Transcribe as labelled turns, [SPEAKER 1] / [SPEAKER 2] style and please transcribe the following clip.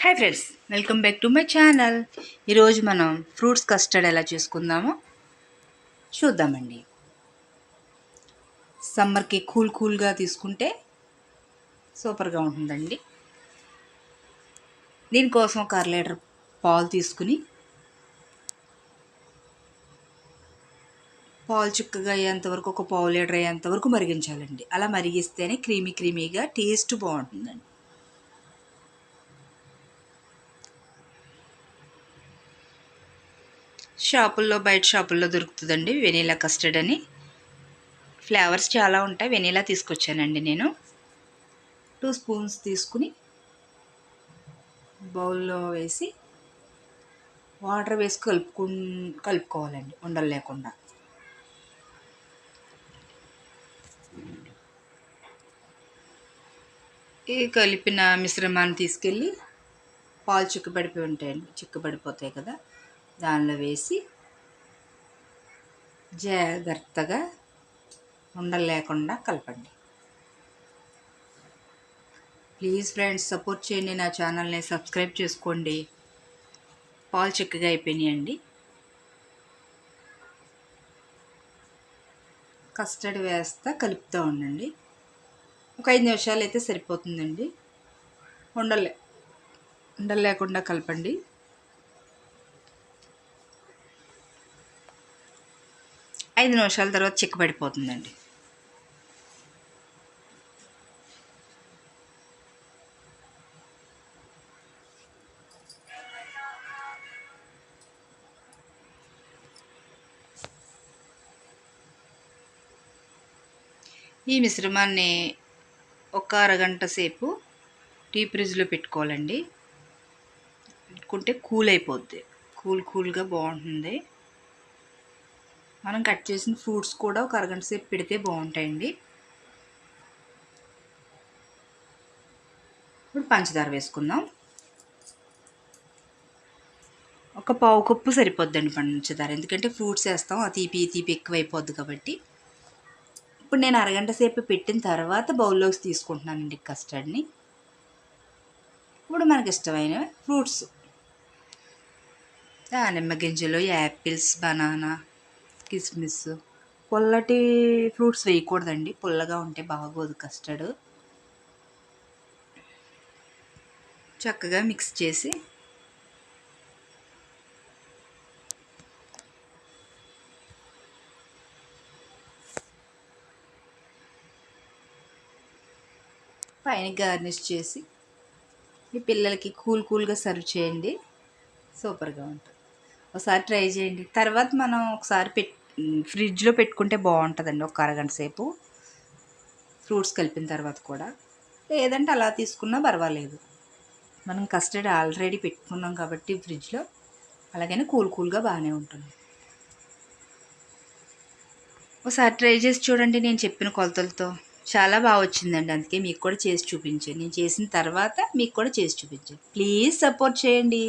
[SPEAKER 1] Hi friends, welcome back to my channel. ఈరోజు మనం fruits custard ఎలా చేసుకుందామో చూద్దామండి. సమ్మర్కి కూల్గా తీసుకుంటే సూపర్గా ఉంటుందండి. దీనికోసం ఒక 1/2 లీటర్ పాలు తీసుకుని పాలు చిక్కగా అయ్యేంతవరకు ఒక 1/2 లీటర్ అయ్యేంతవరకు మరిగించాలండి. అలా మరిగిస్తేనే క్రీమీగా టేస్ట్ బాగుంటుందండి. బయట షాపుల్లో దొరుకుతుందండి వెనీలా కస్టర్డ్ అని. ఫ్లేవర్స్ చాలా ఉంటాయి. వెనీలా తీసుకొచ్చానండి నేను. 2 స్పూన్స్ తీసుకుని బౌల్లో వేసి వాటర్ వేసి కలుపుకోవాలండి ఉండలు లేకుండా. ఈ కలిపిన మిశ్రమాన్ని తీసుకెళ్ళి పాలు చిక్కబడిపోతాయి కదా, దానిలో వేసి జాగ్రత్తగా ఉండలు లేకుండా కలపండి. ప్లీజ్ ఫ్రెండ్స్, సపోర్ట్ చేయండి. నా ఛానల్ని సబ్స్క్రైబ్ చేసుకోండి. పాలు చిక్కగా అయిపోయినాయండి. కస్టర్డ్ వేస్తా కలుపుతూ ఉండండి. ఒక 5 నిమిషాలు అయితే సరిపోతుందండి. ఉండలు లేకుండా కలపండి. ఐదు నిమిషాల తర్వాత చిక్కబడిపోతుందండి. ఈ మిశ్రమాన్ని ఒక అరగంట సేపు డీప్ ఫ్రిడ్జ్లో పెట్టుకోవాలండి. పెట్టుకుంటే కూల్ అయిపోద్ది. కూల్గా బాగుంటుంది. మనం కట్ చేసిన ఫ్రూట్స్ కూడా ఒక అరగంట సేపు పెడితే బాగుంటాయండి. ఇప్పుడు పంచదార వేసుకుందాం. ఒక 1/2 కప్పు సరిపోద్దండి పంచదార, ఎందుకంటే ఫ్రూట్స్ వేస్తాం, ఆ తీపి ఎక్కువైపోద్ది కాబట్టి. ఇప్పుడు నేను అరగంట సేపు పెట్టిన తర్వాత బౌల్లోకి తీసుకుంటున్నానండి కస్టర్డ్ని. ఇప్పుడు మనకి ఇష్టమైన ఫ్రూట్స్, దానిమ్మ గింజలు, యాపిల్స్, బనానా, కిస్మిస్. పుల్లటి ఫ్రూట్స్ వేయకూడదండి, పుల్లగా ఉంటే బాగోదు కస్టర్డ్. చక్కగా మిక్స్ చేసి పైన గార్నిష్ చేసి మీ పిల్లలకి కూల్గా సర్వ్ చేయండి. సూపర్గా ఉంటుంది. ఒకసారి ట్రై చేయండి. తర్వాత మనం ఒకసారి ఫ్రిడ్జ్లో పెట్టుకుంటే బాగుంటుందండి, ఒక అరగంట సేపు ఫ్రూట్స్ కలిపిన తర్వాత కూడా. లేదంటే అలా తీసుకున్నా పర్వాలేదు. మనం కస్టర్డ్ ఆల్రెడీ పెట్టుకున్నాం కాబట్టి ఫ్రిడ్జ్లో, అలాగైనా కూల్గా బాగానే ఉంటుంది. ఒకసారి ట్రై చేసి చూడండి. నేను చెప్పిన కొలతలతో చాలా బాగా వచ్చిందండి. అందుకే మీకు కూడా చేసి చూపించాను. నేను చేసిన తర్వాత మీకు కూడా చేసి చూపించాను. ప్లీజ్ సపోర్ట్ చేయండి.